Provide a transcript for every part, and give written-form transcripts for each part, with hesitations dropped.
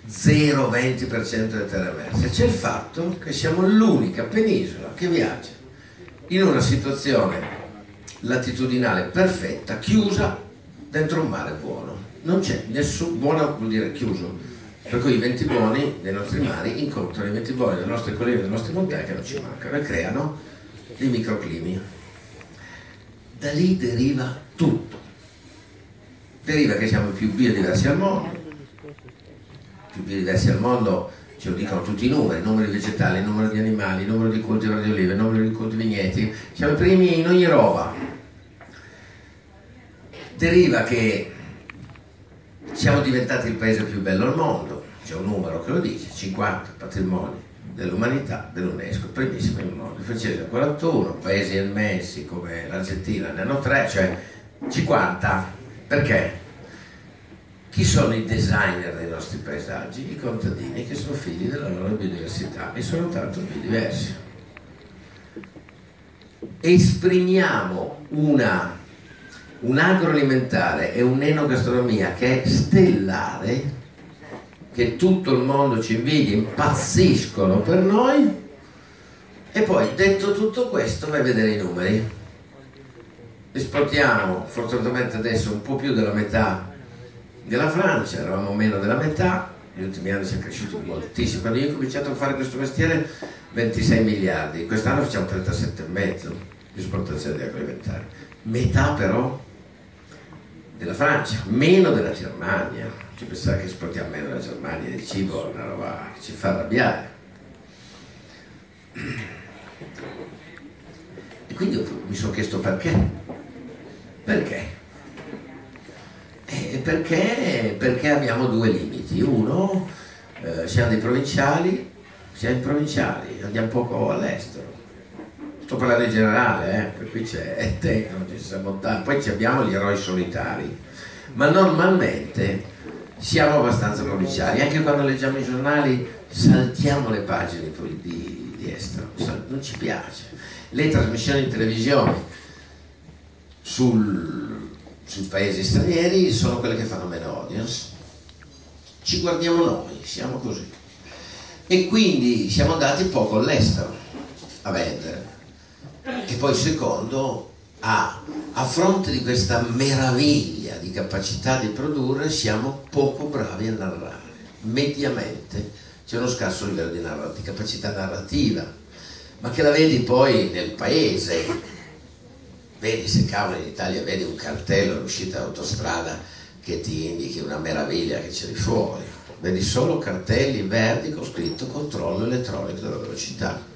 0,20% delle terre emerse, c'è il fatto che siamo l'unica penisola che viaggia in una situazione latitudinale perfetta, chiusa dentro un mare buono. Non c'è nessun, buono vuol dire chiuso, per cui i venti buoni dei nostri mari incontrano i venti buoni delle nostre colline, delle nostre montagne che non ci mancano, e creano dei microclimi. Da lì deriva tutto. Deriva che siamo i più biodiversi al mondo. Più biodiversi al mondo ce lo dicono tutti i numeri vegetali, il numero di animali, il numero di coltivar di olive, il numero di coltivigneti. Siamo i primi in ogni roba. Deriva che siamo diventati il paese più bello al mondo, c'è un numero che lo dice, 50 patrimoni dell'umanità dell'UNESCO, primissimo nel mondo. I francesi hanno 41, paesi immensi come l'Argentina ne hanno 3, cioè 50. Perché? Chi sono i designer dei nostri paesaggi? I contadini, che sono figli della loro biodiversità e sono tanto biodiversi. Esprimiamo un agroalimentare e un'enogastronomia che è stellare, che tutto il mondo ci invidia, impazziscono per noi, e poi detto tutto questo vai a vedere i numeri. Esportiamo fortunatamente adesso un po' più della metà della Francia, eravamo meno della metà, negli ultimi anni si è cresciuto moltissimo. Quando io ho cominciato a fare questo mestiere 26 miliardi, quest'anno facciamo 37,5 di esportazione di agroalimentari, metà però della Francia, meno della Germania. Ci pensare che esportiamo meno della Germania di cibo, è una roba che ci fa arrabbiare. E quindi mi sono chiesto perché. Perché? Perché abbiamo due limiti. Uno, siamo dei provinciali, andiamo poco all'estero. Sto parlando in generale, per qui c'è non ci siamo tanti. Poi abbiamo gli eroi solitari, ma normalmente siamo abbastanza provinciali. Anche quando leggiamo i giornali saltiamo le pagine di estero, non ci piace. Le trasmissioni in televisione sui paesi stranieri sono quelle che fanno meno audience. Ci guardiamo noi, siamo così. E quindi siamo andati poco all'estero a vendere. E poi secondo, a fronte di questa meraviglia di capacità di produrre, siamo poco bravi a narrare. Mediamente c'è uno scarso livello di capacità narrativa, ma che la vedi poi nel paese. Vedi, se cavolo in Italia vedi un cartello all'uscita dall'autostrada che ti indichi una meraviglia che c'è di fuori, vedi solo cartelli verdi con scritto controllo elettronico della velocità.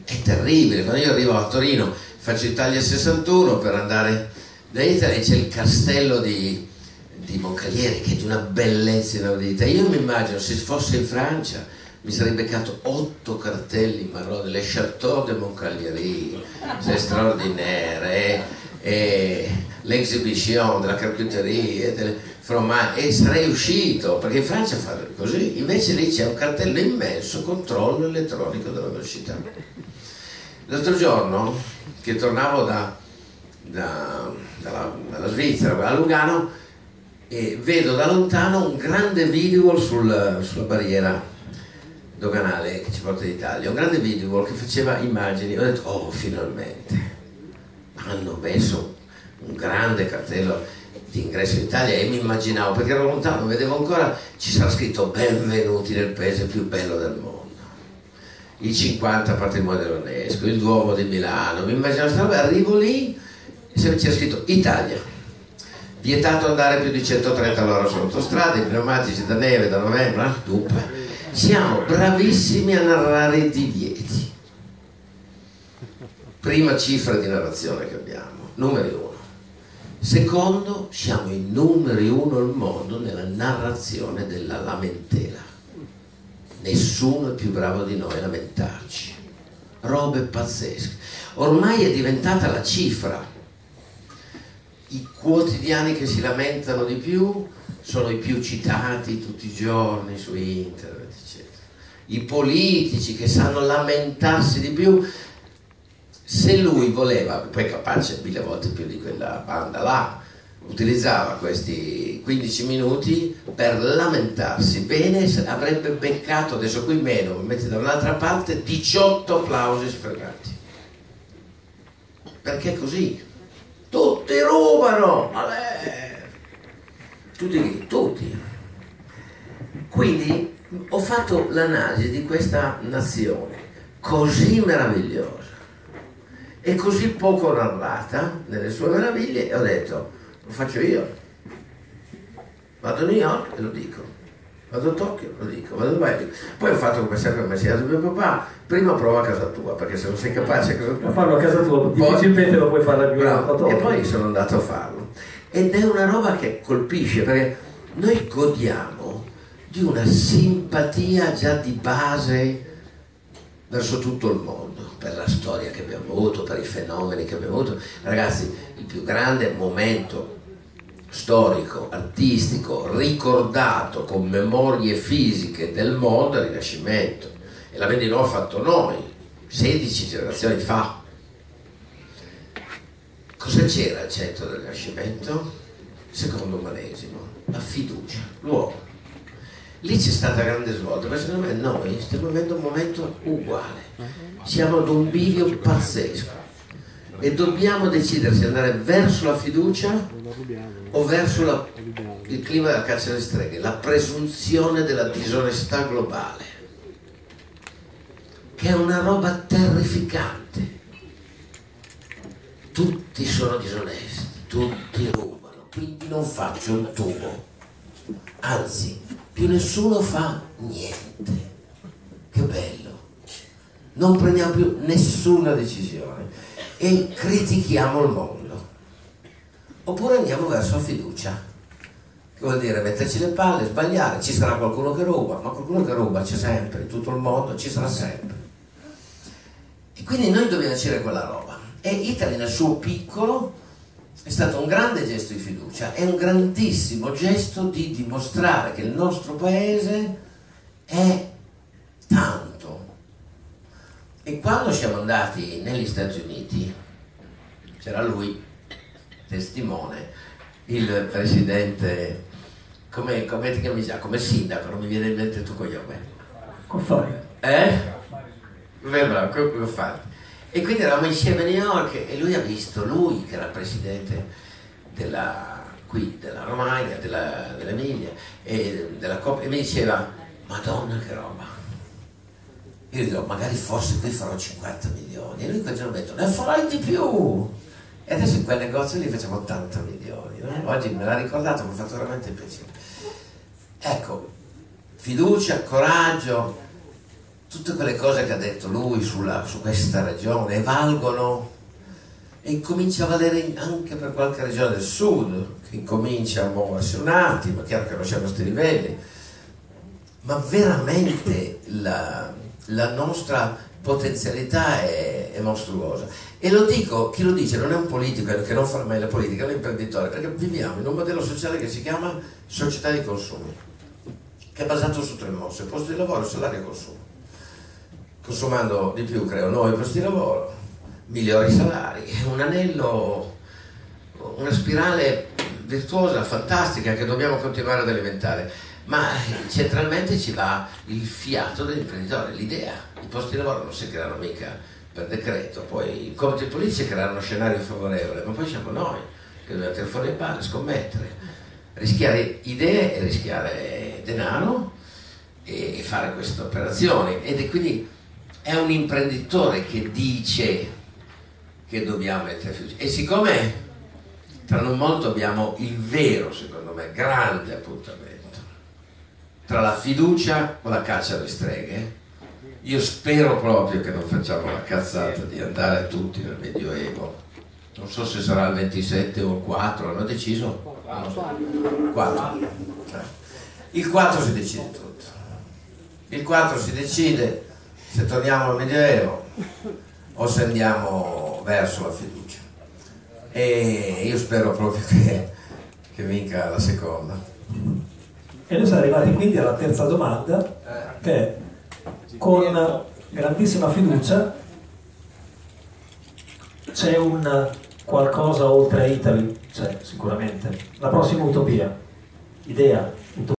È terribile. Quando io arrivo a Torino faccio Italia 61 per andare da Italia, c'è il castello di Moncalieri che è di una bellezza inaudita. Io mi immagino, se fosse in Francia mi sarei beccato 8 cartelli marroni, le Château de Moncalieri, c'est extraordinaire, l'exhibition della charcuterie, del formaggio, e sarei uscito, perché in Francia fa così. Invece lì c'è un cartello immenso, controllo elettronico della velocità. L'altro giorno, che tornavo dalla Svizzera, a Lugano, e vedo da lontano un grande video sulla barriera doganale che ci porta in Italia, un grande video che faceva immagini. Ho detto, oh, finalmente hanno messo un grande cartello di ingresso in Italia, e mi immaginavo, perché ero lontano, vedevo ancora, ci sarà scritto benvenuti nel paese più bello del mondo, i 50 patrimoni dell'UNESCO, il Duomo di Milano. Mi immaginavo questa roba, arrivo lì e c'era scritto Italia, vietato andare più di 130 all'ora sull'autostrada, i pneumatici da neve da novembre. Siamo bravissimi a narrare i divieti. Prima cifra di narrazione che abbiamo, numeri 1. Secondo, siamo i numeri 1 al mondo nella narrazione della lamentela. Nessuno è più bravo di noi a lamentarci. Robe pazzesche. Ormai è diventata la cifra. I quotidiani che si lamentano di più sono i più citati tutti i giorni su internet, eccetera. I politici che sanno lamentarsi di più. Se lui voleva, poi capace 1000 volte più di quella banda là, utilizzava questi 15 minuti per lamentarsi. Bene, avrebbe beccato, adesso qui meno, mi metti da un'altra parte, 18 applausi sfrenati. Perché così? Tutti rubano! Tutti. Quindi ho fatto l'analisi di questa nazione così meravigliosa e così poco narrata nelle sue meraviglie, e ho detto: lo faccio io. Vado a New York e lo dico, vado a Tokyo, lo dico, vado a Dubai. Poi ho fatto come sempre mi ha insegnato mio papà: prima prova a casa tua, perché se non sei capace a casa tua, farlo a casa tua, difficilmente lo puoi fare più. E poi sono andato a farlo, ed è una roba che colpisce, perché noi godiamo di una simpatia già di base verso tutto il mondo, per la storia che abbiamo avuto, per i fenomeni che abbiamo avuto. Ragazzi, il più grande momento storico, artistico, ricordato con memorie fisiche del mondo è il Rinascimento, e l'abbiamo fatto noi 16 generazioni fa. Cosa c'era al centro del Rinascimento? Secondo Umanesimo, la fiducia, l'uomo. Lì c'è stata grande svolta, ma secondo me noi stiamo vivendo un momento uguale, siamo ad un bivio pazzesco e dobbiamo decidere se andare verso la fiducia o verso il clima della caccia alle streghe, la presunzione della disonestà globale, che è una roba terrificante. Tutti sono disonesti, tutti rubano, quindi non faccio un tubo, anzi più nessuno fa niente. Che bello, non prendiamo più nessuna decisione e critichiamo il mondo. Oppure andiamo verso la fiducia, che vuol dire metterci le palle, sbagliare. Ci sarà qualcuno che ruba, ma qualcuno che ruba c'è sempre, in tutto il mondo ci sarà sempre, e quindi noi dobbiamo agire quella roba. E Italy nel suo piccolo è stato un grande gesto di fiducia, è un grandissimo gesto di dimostrare che il nostro paese è tanto. E quando siamo andati negli Stati Uniti c'era lui, testimone, il presidente, come ti chiami già? Come sindaco, non mi viene in mente il tuo cognome. Cuffari. Bravo, Cuffari. E quindi eravamo insieme a New York e lui ha visto, lui che era presidente della Romagna, dell'Emilia e della Coppa, e mi diceva: Madonna che roba. Io gli dico: magari forse qui farò 50 milioni. E lui quel giorno ha detto: ne farai di più. E adesso in quel negozio lì facciamo 80 milioni. No? Oggi me l'ha ricordato, mi ha fatto veramente piacere. Ecco, fiducia, coraggio, tutte quelle cose che ha detto lui su questa regione valgono, e incomincia a valere anche per qualche regione del sud che incomincia a muoversi un attimo. Chiaro che non siamo a questi livelli, ma veramente la nostra potenzialità è mostruosa. E lo dico, chi lo dice non è un politico che non fa mai la politica, è un imprenditore, perché viviamo in un modello sociale che si chiama società di consumi, che è basato su tre mosse: posto di lavoro, salario e consumo. Consumando di più creo nuovi posti di lavoro, migliori salari, è un anello, una spirale virtuosa, fantastica, che dobbiamo continuare ad alimentare. Ma centralmente ci va il fiato dell'imprenditore, l'idea. I posti di lavoro non si creano mica per decreto, poi i compiti politici creano uno scenario favorevole, ma poi siamo noi che dobbiamo tirare fuori le palle, scommettere, rischiare idee e rischiare denaro e fare queste operazioni. Ed è quindi è un imprenditore che dice che dobbiamo mettere fiducia. E siccome tra non molto abbiamo il vero, secondo me, grande appuntamento tra la fiducia o la caccia alle streghe, io spero proprio che non facciamo la cazzata di andare tutti nel Medioevo. Non so se sarà il 27 o il 4, hanno deciso? 4. Il 4 si decide tutto. Il 4 si decide se torniamo al Medioevo o se andiamo verso la fiducia. E io spero proprio che vinca la seconda. E noi siamo arrivati quindi alla terza domanda, che è: con grandissima fiducia c'è un qualcosa oltre a Italy, c'è sicuramente. La prossima utopia, idea, utopia.